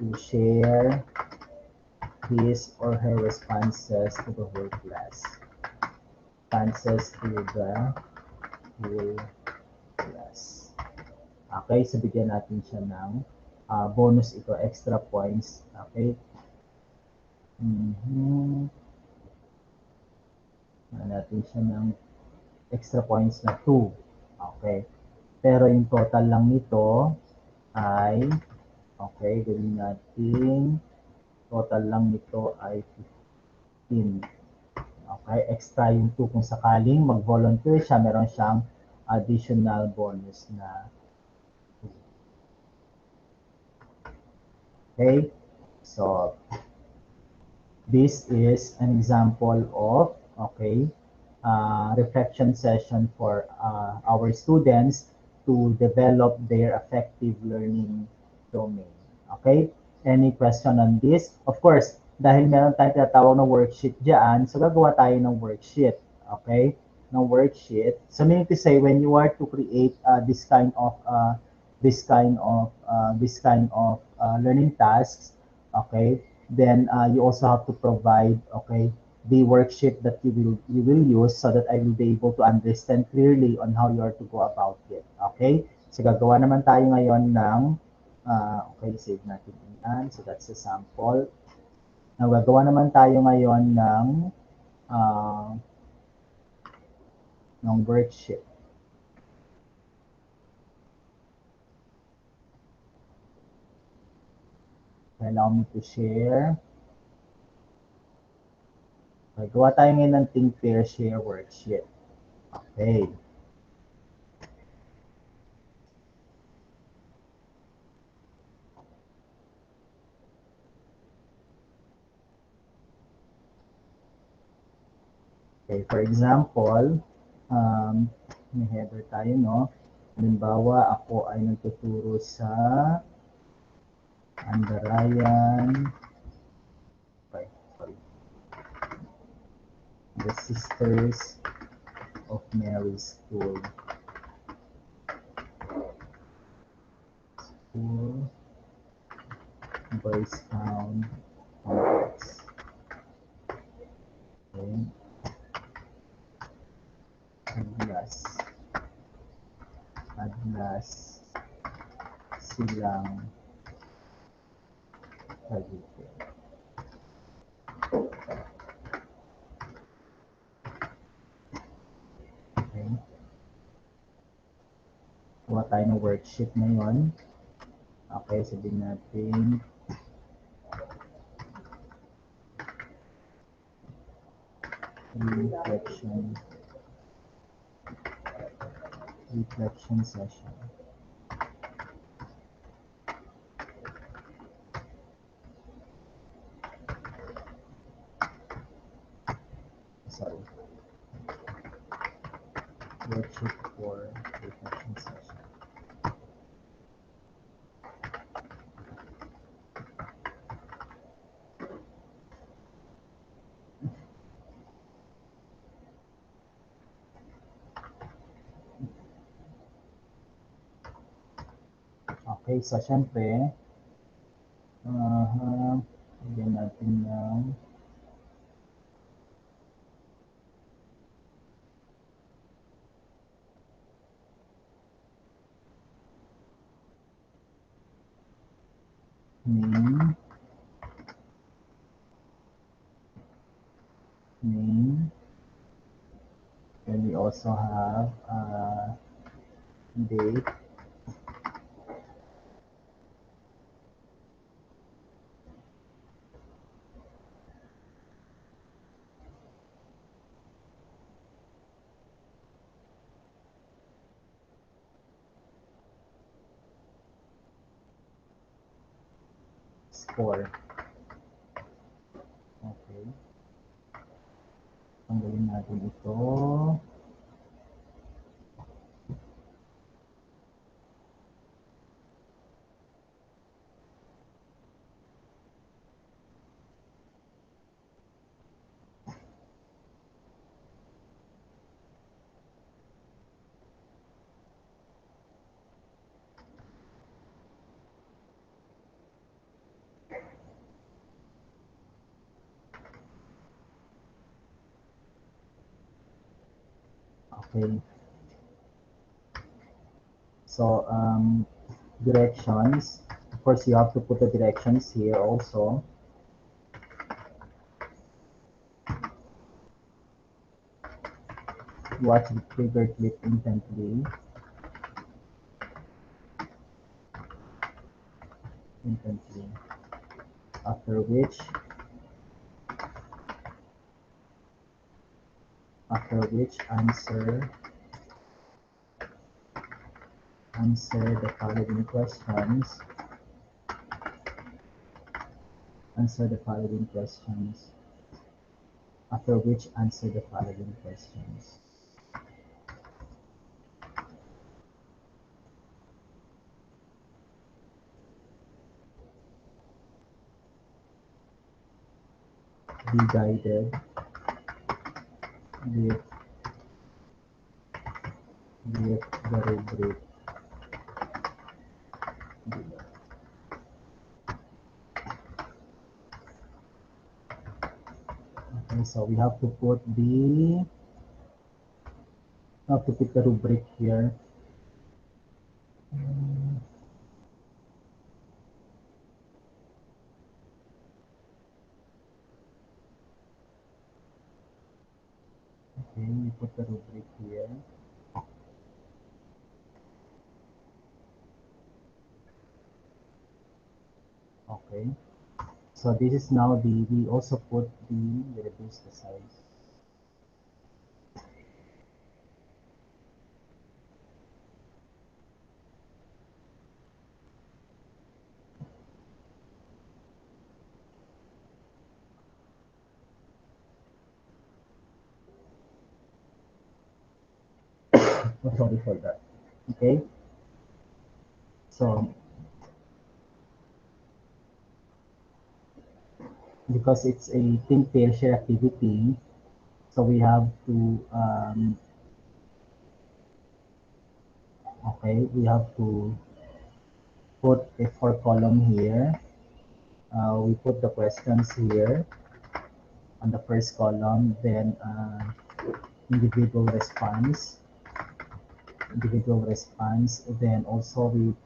to share his or her responses to the whole class. Responses to the whole class. Okay, so bigyan natin siya ng bonus ito, extra points. Okay. Natin siya ng extra points na 2. Okay. Pero yung total lang nito ay, okay, gawin natin, total lang nito ay 15. Okay, extra yung 2 kung sakaling mag-volunteer siya, meron siyang additional bonus na 2. Okay, so this is an example of, okay, reflection session for our students to develop their affective learning domain. Okay? Any question on this? Of course, dahil meron tayong tinatawag na worksheet dyan, so gagawa tayo ng worksheet. Okay? Ng worksheet. So meaning to say, when you are to create this kind of learning tasks, okay, then you also have to provide, okay, the worksheet that you will use so that I will be able to understand clearly on how you are to go about it. Okay? So gagawa naman tayo ngayon ng okay, save natin yan. So that's a sample. Now, gagawa naman tayo ngayon ng worksheet. Allow me to share. Okay, gawa tayo ngayon ng think, pair, share worksheet. Okay. Okay, for example, may header tayo, no? Halimbawa, ako ay nagtuturo sa Andarayan, okay, sorry, the Sisters of Mary School. Boys Town Complex. Okay. Adlas Silang Cavite. Okay. Kuha tayo ng worksheet ngayon. Okay, sabihin natin reflection session. Sorry. Worksheet for reflection session. Okay, so syempre, bigyan natin ng name, and we also have date, score. Okay. Tanggalin natin ito. Okay. So directions. Of course, you have to put the directions here also. Watch the trigger clip intently. Intently. After which answer the following questions. Answer the following questions. After which answer the following questions. Be guided with the rubric below. Okay, so we have to put the rubric here. Okay, we put the rubric here. Okay. So this is now we also put we reduce the size. Oh, sorry for that. Okay. So because it's a think pair share activity, so we have to we have to put a four column here. We put the questions here on the first column, then individual response, then also with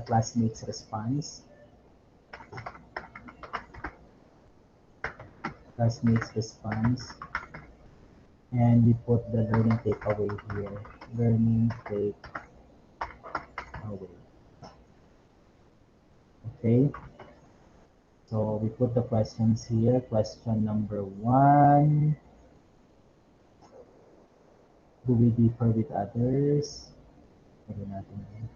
classmates response, and we put the learning takeaway here. Learning takeaway. Okay. So we put the questions here. Question number 1. Do we differ with others? Lagyan natin yan.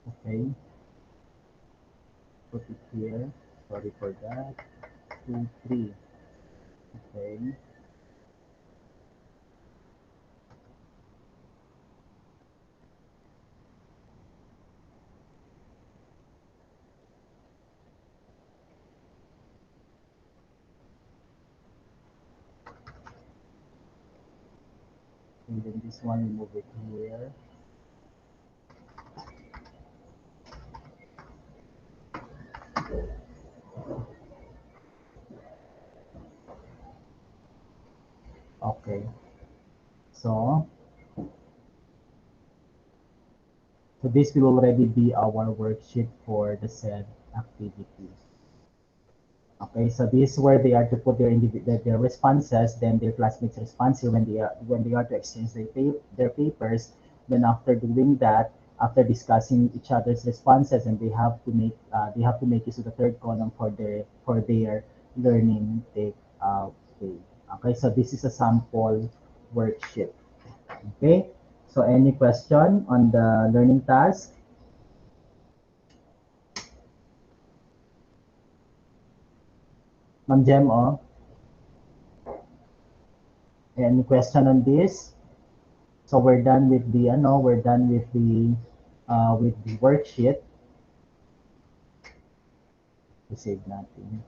Okay. Put it here. Sorry for that. 2, 3. Okay. And then this one, we move it here. Okay. So this will already be our worksheet for the said activity. Okay, so this is where they are to put their responses, then their classmates' response here when they are to exchange their papers. Then after doing that, after discussing each other's responses, and they have to make use of the third column for their learning take away. Okay, so this is a sample worksheet. Okay, so any question on the learning task? Ma'am Jem, oh, any question on this? So we're done with the worksheet. We save natin.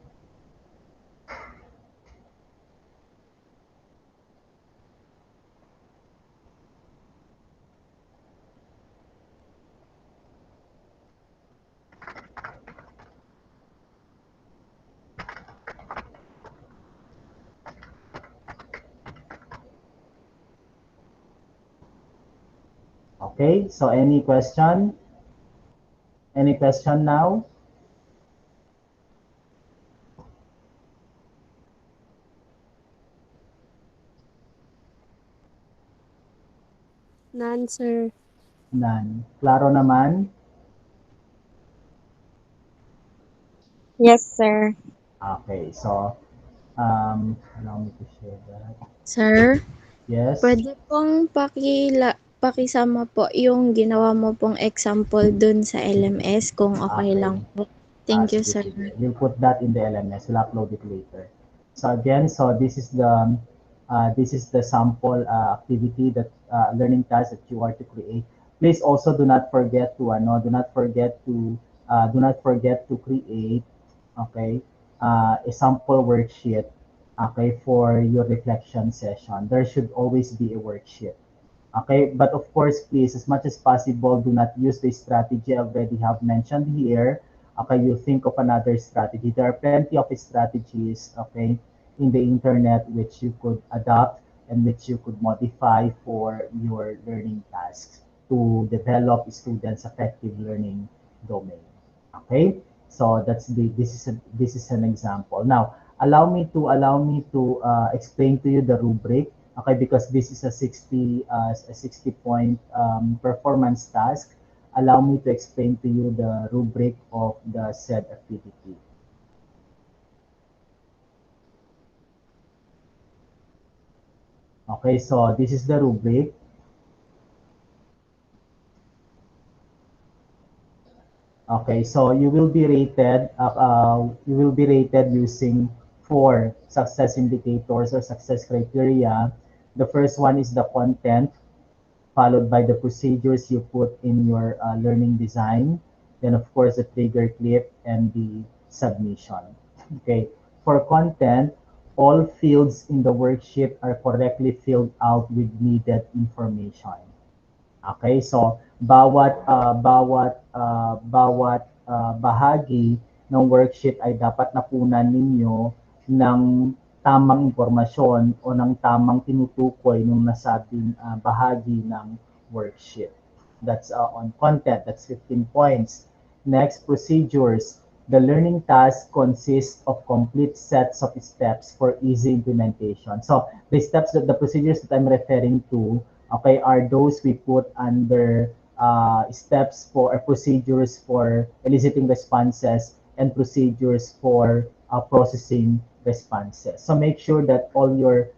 Okay, so any question? Any question now?
None, sir.
None. Klaro naman?
Yes, sir.
Okay, so allow me to share that.
Sir,
Yes.
pwede pong pakisama po yung ginawa mo pong example dun sa LMS kung okay
Okay.
lang po. Thank you,
Sige,
sir.
sige. We'll put that in the LMS. We'll upload it later. So again, so this is the sample activity that learning task that you are to create. Please also do not forget to do not forget to create, okay, a sample worksheet, okay, for your reflection session. There should always be a worksheet. Okay, but of course, please, as much as possible, do not use the strategy I already have mentioned here. Okay, you think of another strategy. There are plenty of strategies, okay, in the internet which you could adopt and which you could modify for your learning tasks to develop students' effective learning domain. Okay, so this is an example. Now, allow me to explain to you the rubric. Okay, because this is a 60 point performance task. Allow me to explain to you the rubric of the said activity. Okay, so this is the rubric. Okay, so you will be rated using four success indicators or success criteria. The first one is the content, followed by the procedures you put in your learning design. Then, of course, the trigger clip and the submission. Okay, for content, all fields in the worksheet are correctly filled out with needed information. Okay, so bawat bahagi ng worksheet ay dapat napunan ninyo ng tamang impormasyon o ng tamang tinutukoy nung nasabing bahagi ng worksheet. That's on content, that's 15 points. Next, procedures. The learning task consists of complete sets of steps for easy implementation. So the procedures that I'm referring to, okay, are those we put under steps for procedures for eliciting responses and procedures for processing responses. So make sure that all your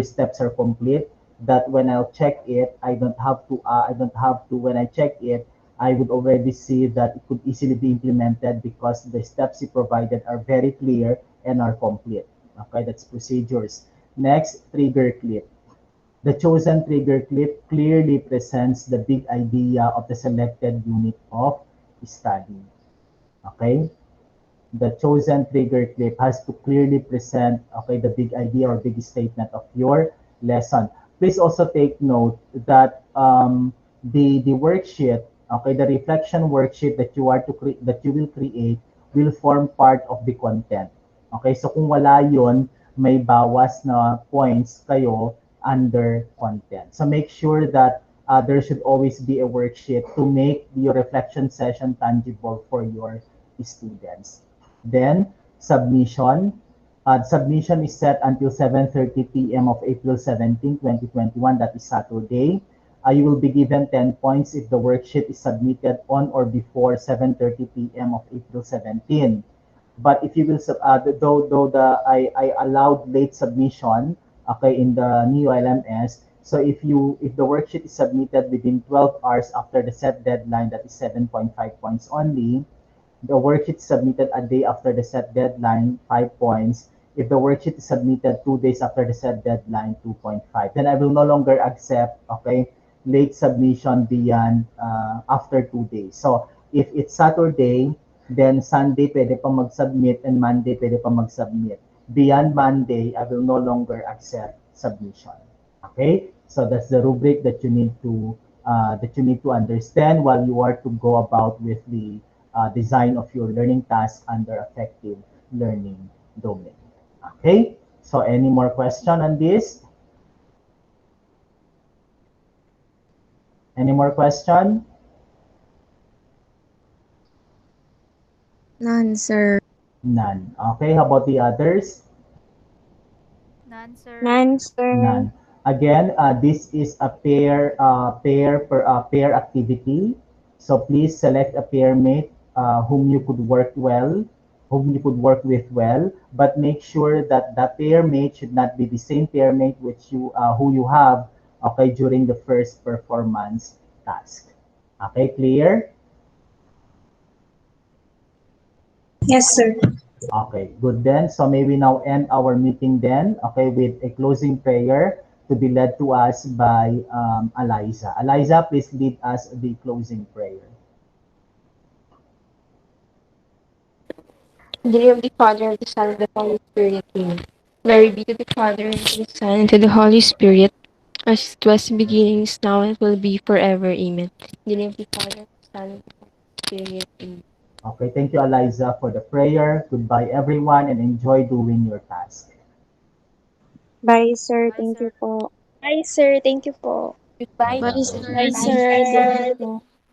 steps are complete. That when I'll check it, I don't have to when I check it, I would already see that it could easily be implemented because the steps you provided are very clear and are complete. Okay, that's procedures. Next, trigger clip. The chosen trigger clip clearly presents the big idea of the selected unit of study. Okay? The chosen trigger clip has to clearly present, okay, the big idea or big statement of your lesson. Please also take note that the worksheet, okay, the reflection worksheet that that you will create will form part of the content. Okay, so kung wala yon, may bawas na points kayo under content. So make sure that there should always be a worksheet to make your reflection session tangible for your students. Then, submission. Submission is set until 7:30 p.m. of April 17, 2021. That is Saturday. You will be given 10 points if the worksheet is submitted on or before 7:30 p.m. of April 17. But if you will, though I allowed late submission, okay, in the new LMS. So if the worksheet is submitted within 12 hours after the set deadline, that is 7.5 points only. The worksheet is submitted a day after the set deadline, 5 points. If the worksheet is submitted 2 days after the set deadline, 2.5. Then I will no longer accept, okay, late submission beyond after 2 days. So if it's Saturday, then Sunday pwede pa mag-submit and Monday pwede pa mag-submit. Beyond Monday, I will no longer accept submission. Okay? So that's the rubric that you need to understand while you are to go about with the design of your learning task under effective learning domain. Okay? So any more question on this? Any more question?
None, sir.
None. Okay, how about the others?
None, sir.
None, sir.
None. Again, this is a pair activity. So please select a pair mate whom you could work with well. But make sure that the pair mate should not be the same pair mate which you who you have okay during the first performance task. Okay, clear?
Yes, sir.
Okay, good then. So may we now end our meeting then, okay, with a closing prayer to be led to us by Eliza. Eliza, please lead us the closing prayer.
In the name of the Father, of the Son, and of the Holy Spirit. Amen. Glory be to the Father, and to the Son, and to the Holy Spirit, as it was in the beginning, is now, and will be forever. Amen. In the name of the Father, of the Son, and of the Holy Spirit. Amen.
Okay, thank you, Eliza, for the prayer. Goodbye, everyone, and enjoy doing your task.
Bye, sir.
Bye,
Thank
sir.
you po.
Bye, sir. Thank you po.
Goodbye,
Bye,
teacher.
sir.
Bye,
Bye,
sir.
sir.
Thank
Thank
you.
you po.